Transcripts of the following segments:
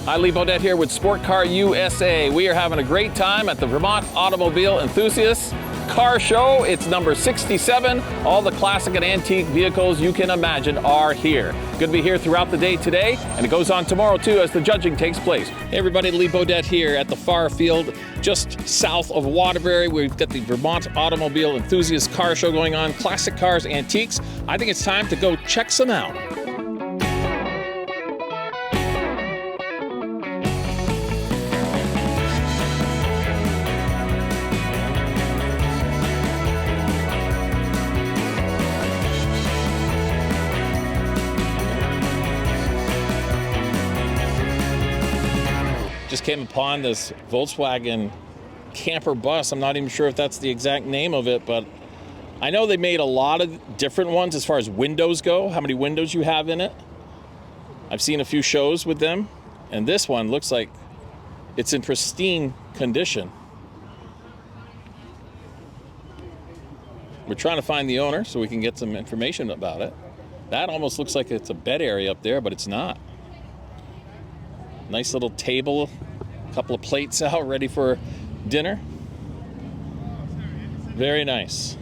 Hi, Lee Bodette here with Sport Car USA. We are having a great time at the Vermont Automobile Enthusiasts Car Show. It's number 67. All the classic and antique vehicles you can imagine are here. Going to be here throughout the day today, and it goes on tomorrow too as the judging takes place. Hey everybody, Lee Bodette here at the far field just south of Waterbury. We've got the Vermont Automobile Enthusiasts Car Show going on. Classic cars, antiques. I think it's time to go check some out. Just came upon this Volkswagen camper bus. I'm not even sure if that's the exact name of it, but I know they made a lot of different ones as far as windows go, how many windows you have in it. I've seen a few shows with them, and this one looks like it's in pristine condition. We're trying to find the owner so we can get some information about it. That almost looks like it's a bed area up there, but it's not. Nice little table, a couple of plates out ready for dinner. Very nice.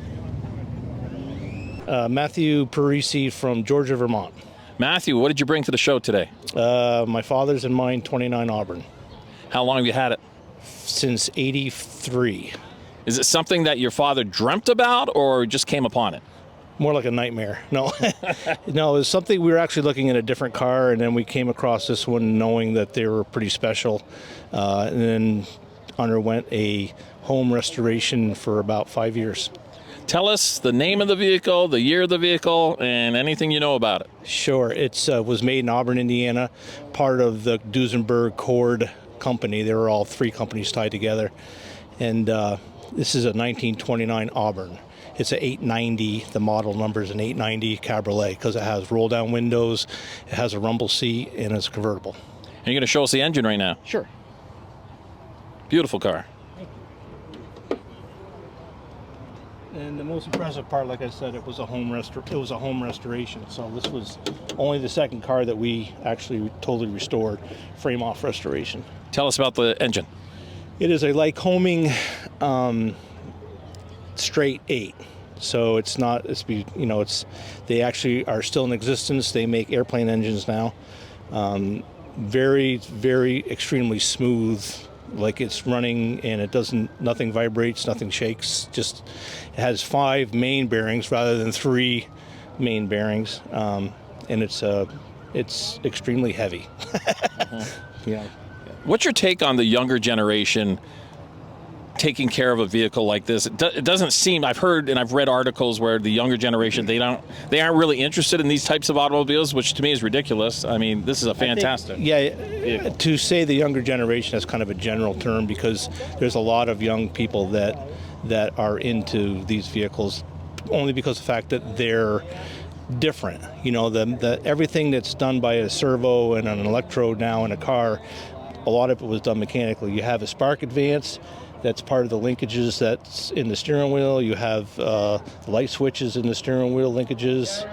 Matthew Parisi from Georgia, Vermont. Matthew, what did you bring to the show today? My father's and mine, 29 Auburn. How long have you had it? Since 83. Is it something that your father dreamt about or just came upon it? More like a nightmare. No, no, it was something we were actually looking at a different car, and then we came across this one knowing that they were pretty special, and then underwent a home restoration for about 5 years. Tell us the name of the vehicle, the year of the vehicle, and anything you know about it. Sure. It was made in Auburn, Indiana, part of the Duesenberg Cord company. They were all three companies tied together, and this is a 1929 Auburn. It's an 890. The model number is an 890 Cabriolet because it has roll-down windows, it has a rumble seat, and it's convertible. And you're going to show us the engine right now. Sure. Beautiful car. And the most impressive part, like I said, it was a home restoration. So this was only the second car that we actually totally restored, frame-off restoration. Tell us about the engine. It is a Lycoming straight 8. So it's not, they actually are still in existence. They make airplane engines now. Very, very extremely smooth, like it's running, and nothing vibrates, nothing shakes. Just, it has 5 main bearings rather than 3 main bearings. And it's extremely heavy. Yeah. What's your take on the younger generation taking care of a vehicle like this? It doesn't seem, I've heard and I've read articles where the younger generation, they aren't really interested in these types of automobiles, which to me is ridiculous. I mean, this is a fantastic vehicle. To say the younger generation is kind of a general term because there's a lot of young people that are into these vehicles only because of the fact that they're different. You know, the everything that's done by a servo and an electrode now in a car, a lot of it was done mechanically. You have a spark advance. That's part of the linkages that's in the steering wheel. You have light switches in the steering wheel linkages,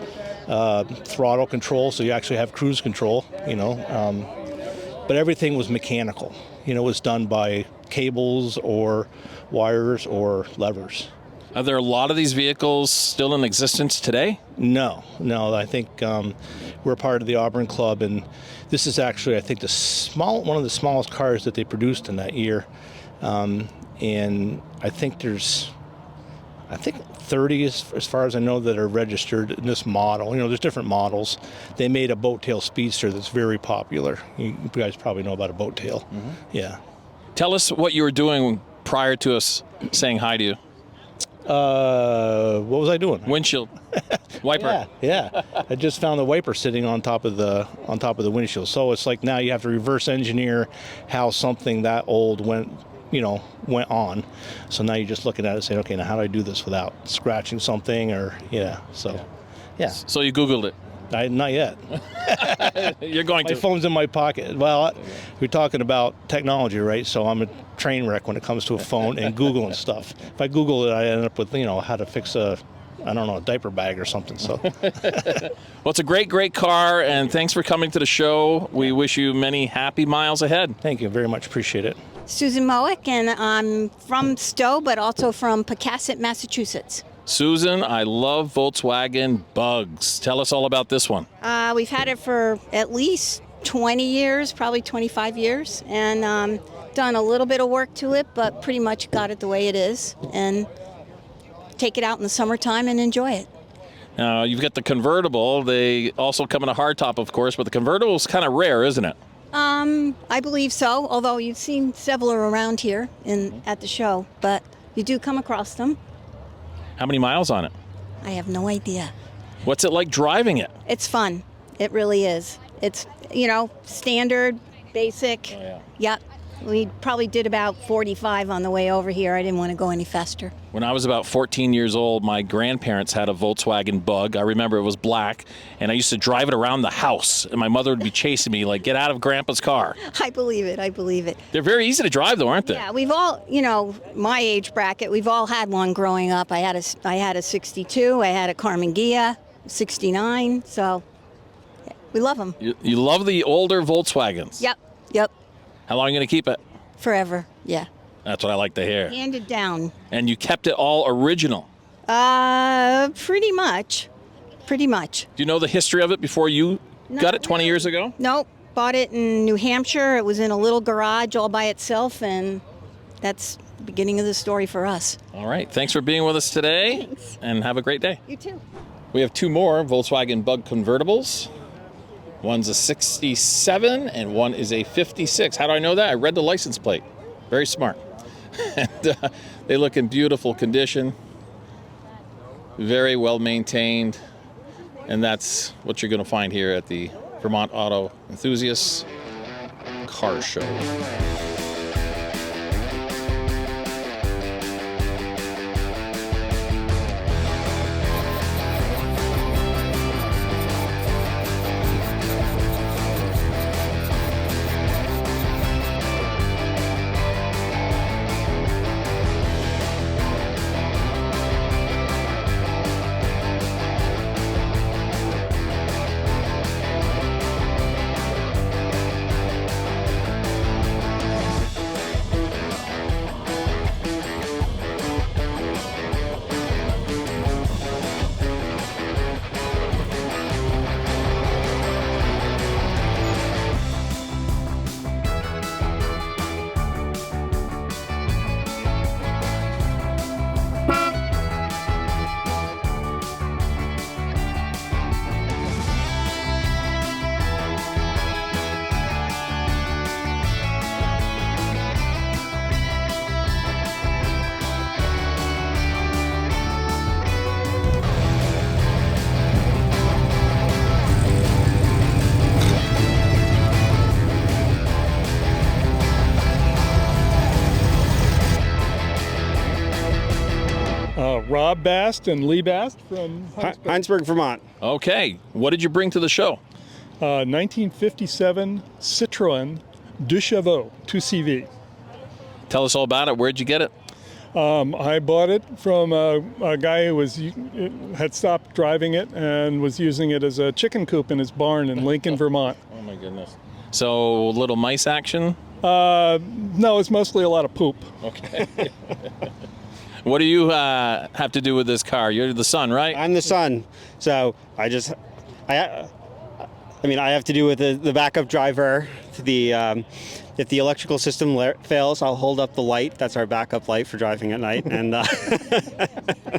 throttle control, so you actually have cruise control, but everything was mechanical. It was done by cables or wires or levers. Are there a lot of these vehicles still in existence today? No. I think we're part of the Auburn Club, and this is actually, I think, one of the smallest cars that they produced in that year. And I think there's 30 as far as I know that are registered in this model. There's different models. They made a boat tail speedster that's very popular. You guys probably know about a boat tail. Mm-hmm. Yeah. Tell us what you were doing prior to us saying hi to you. What was I doing? Windshield wiper. Yeah. I just found the wiper sitting on top of the windshield. So it's like now you have to reverse engineer how something that old went on. So now you're just looking at it and saying, okay, now how do I do this without scratching something So you Googled it. Not yet. You're going to. My phone's in my pocket. Well, we're talking about technology, right? So I'm a train wreck when it comes to a phone and Google and stuff. If I Google it, I end up with, how to fix a I don't know, a diaper bag or something. So, Well, it's a great, great car, and thanks for coming to the show. We wish you many happy miles ahead. thank you very much. Appreciate it. Susan Mowick, and I'm from Stowe, but also from Pocasset, Massachusetts. Susan, I love Volkswagen Bugs. Tell us all about this one. We've had it for at least 20 years, probably 25 years, and done a little bit of work to it, but pretty much got it the way it is, and take it out in the summertime and enjoy it. Now, you've got the convertible. They also come in a hardtop, of course, but the convertible is kind of rare, isn't it? I believe so, although you've seen several around here at the show, but you do come across them. How many miles on it? I have no idea. What's it like driving it? It's fun. It really is. It's, standard, basic. Oh, yeah. Yep. We probably did about 45 on the way over here. I didn't want to go any faster. When I was about 14 years old, my grandparents had a Volkswagen Bug. I remember it was black, and I used to drive it around the house, and my mother would be chasing me like, get out of Grandpa's car. I believe it. I believe it. They're very easy to drive, though, aren't they? Yeah, we've all, my age bracket, we've all had one growing up. I had a 62. I had a Carmen Ghia, 69. So we love them. You love the older Volkswagens. Yep. How long are you going to keep it? Forever. Yeah. That's what I like to hear. Handed down. And you kept it all original. Pretty much. Do you know the history of it before you got it 20 years ago? Nope. Bought it in New Hampshire. It was in a little garage all by itself, and that's the beginning of the story for us. All right. Thanks for being with us today. Thanks. And have a great day. You too. We have two more Volkswagen Bug convertibles. One's a 67 and one is a 56. How do I know that? I read the license plate. Very smart. And, they look in beautiful condition. Very well maintained. And that's what you're going to find here at the Vermont Auto Enthusiasts Car Show. Rob Bast and Lee Bast from Heinsberg, Vermont. Okay. What did you bring to the show? 1957 Citroën Duchevaux 2CV. Tell us all about it. Where'd you get it? I bought it from a guy who had stopped driving it and was using it as a chicken coop in his barn in Lincoln, Vermont. Oh, my goodness. So, little mice action? No, it's mostly a lot of poop. Okay. What do you have to do with this car? You're the son, right? I'm the son, so I have to do with the backup driver. If the electrical system fails, I'll hold up the light. That's our backup light for driving at night. And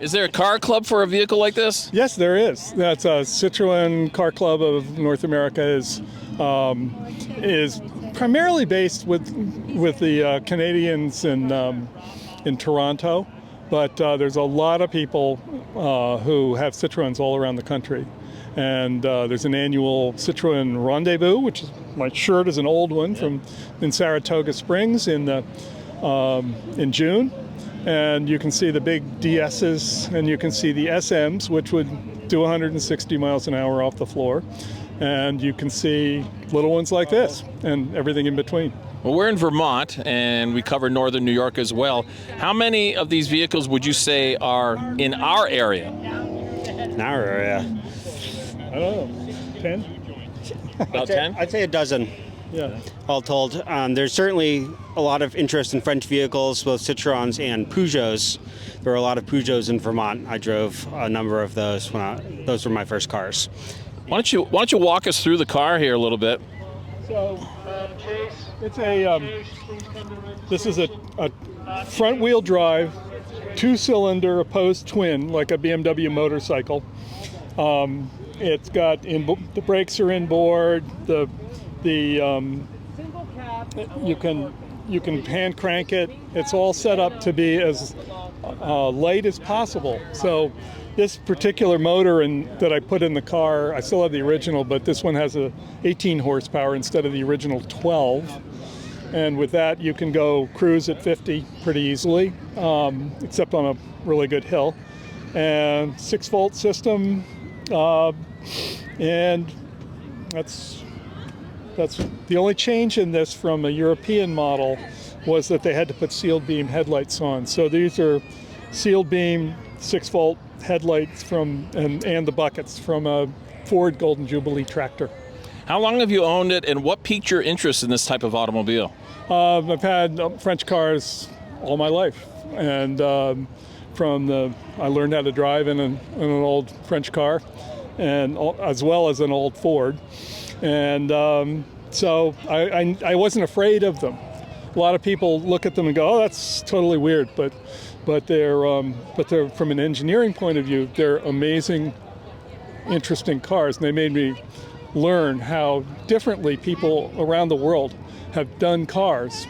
Is there a car club for a vehicle like this? Yes, there is. That's a Citroën Car Club of North America is primarily based with the Canadians in Toronto. But there's a lot of people who have Citroëns all around the country. And there's an annual Citroën Rendezvous, which is, my shirt is an old one in Saratoga Springs in June. And you can see the big DSs and you can see the SMs, which would do 160 miles an hour off the floor. And you can see little ones like this and everything in between. Well, we're in Vermont, and we cover northern New York as well. How many of these vehicles would you say are in our area? now, or I don't know, 10? About 10? I'd say a dozen. Yeah. All told. There's certainly a lot of interest in French vehicles, both Citroëns and Peugeots. There were a lot of Peugeots in Vermont. I drove a number of those those were my first cars. Why don't you walk us through the car here a little bit? So it's this is a front-wheel drive, 2-cylinder opposed twin, like a BMW motorcycle. It's got the brakes are inboard. You can hand crank it. It's all set up to be as light as possible. So this particular motor that I put in the car, I still have the original, but this one has a 18 horsepower instead of the original 12. And with that, you can go cruise at 50 pretty easily, except on a really good hill. And 6-volt system, and that's the only change in this from a European model was that they had to put sealed beam headlights on. So these are sealed beam 6-volt headlights and the buckets from a Ford Golden Jubilee tractor. How long have you owned it, and what piqued your interest in this type of automobile? I've had French cars all my life, and I learned how to drive in an old French car, and as well as an old Ford, and so I wasn't afraid of them. A lot of people look at them and go, "Oh, that's totally weird," but they're from an engineering point of view, they're amazing, interesting cars, and they made me learn how differently people around the world have done cars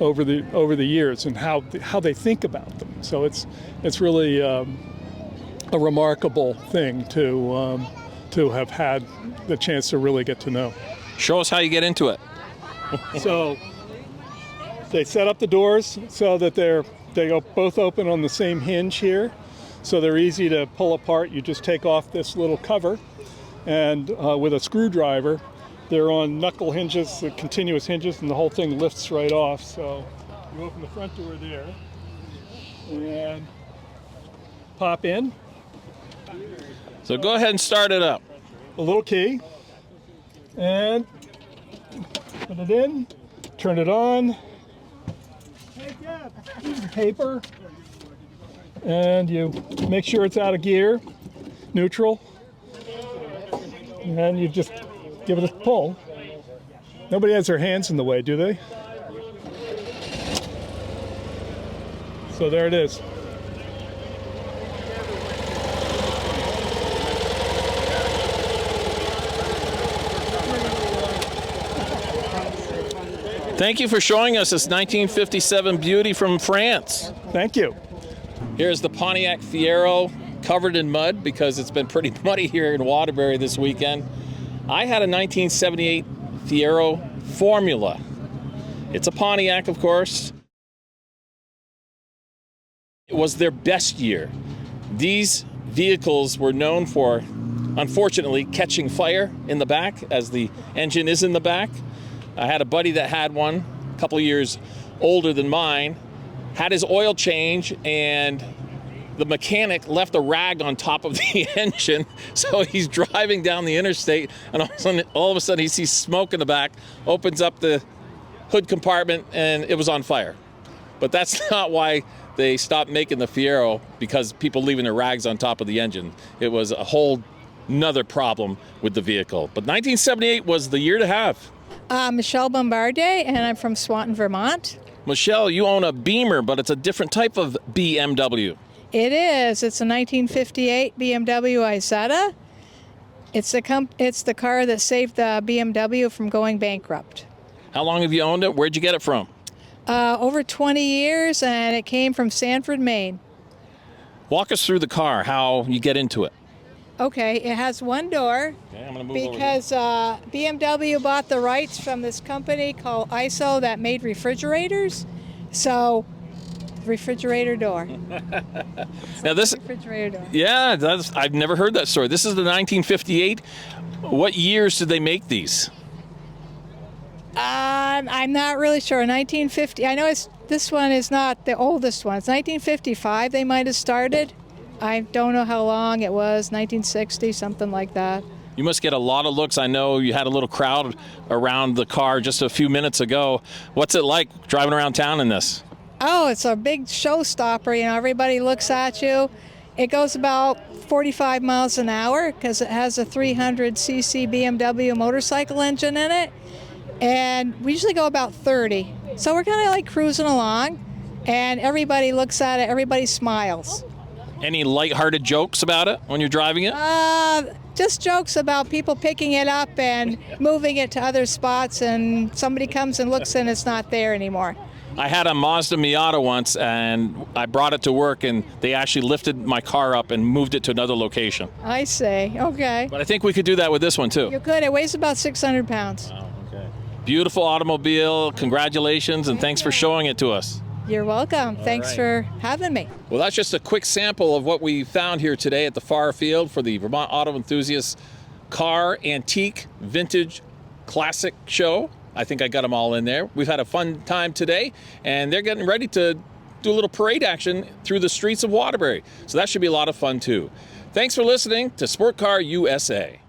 over the years and how they think about them. So it's really a remarkable thing to have had the chance to really get to know. Show us how you get into it. So they set up the doors so that they go both open on the same hinge here, so they're easy to pull apart. You just take off this little cover, and with a screwdriver, they're on knuckle hinges, continuous hinges, and the whole thing lifts right off. So you open the front door there and pop in. So go ahead and start it up. A little key, and put it in, turn it on, paper, and you make sure it's out of gear, neutral, and you just give it a pull. Nobody has their hands in the way, do they? So there it is. Thank you for showing us this 1957 beauty from France. Thank you. Here's the Pontiac Fiero, covered in mud because it's been pretty muddy here in Waterbury this weekend. I had a 1978 Fiero Formula. It's a Pontiac, of course. It was their best year. These vehicles were known for, unfortunately, catching fire in the back as the engine is in the back. I had a buddy that had one, a couple years older than mine, had his oil change, and the mechanic left a rag on top of the engine. So he's driving down the interstate, and all of a sudden he sees smoke in the back, opens up the hood compartment, and it was on fire. But that's not why they stopped making the Fiero, because people leaving their rags on top of the engine. It was a whole nother problem with the vehicle. But 1978 was the year to have. Michelle Bombardier, and I'm from Swanton, Vermont. Michelle, you own a Beamer, but it's a different type of BMW. It is. It's a 1958 BMW Isetta. It's the car that saved the BMW from going bankrupt. How long have you owned it? Where'd you get it from? Over 20 years, and it came from Sanford, Maine. Walk us through the car, how you get into it. Okay, it has one door Okay, I'm gonna move over here. because BMW bought the rights from this company called ISO that made refrigerators. So, refrigerator door. Now this, Refrigerator door. yeah, I've never heard that story. This is the 1958. What years did they make these? I'm not really sure. 1950. I know this one is not the oldest one. It's 1955. They might have started. I don't know how long it was, 1960, something like that. You must get a lot of looks. I know you had a little crowd around the car just a few minutes ago. What's it like driving around town in this? Oh, it's a big showstopper. You know, everybody looks at you. It goes about 45 miles an hour because it has a 300cc BMW motorcycle engine in it. And we usually go about 30. So we're kind of like cruising along, and everybody looks at it, everybody smiles. Any lighthearted jokes about it when you're driving it? Just jokes about people picking it up and moving it to other spots, and somebody comes and looks and it's not there anymore. I had a Mazda Miata once, and I brought it to work, and they actually lifted my car up and moved it to another location. I say, okay. But I think we could do that with this one, too. You could. It weighs about 600 pounds. Oh, okay. Beautiful automobile. Congratulations, and thanks for showing it to us. You're welcome. Thanks for having me. Well, that's just a quick sample of what we found here today at the Far Field for the Vermont Auto Enthusiasts Car, Antique, Vintage, Classic Show. I think I got them all in there. We've had a fun time today, and they're getting ready to do a little parade action through the streets of Waterbury. So that should be a lot of fun, too. Thanks for listening to Sport Car USA.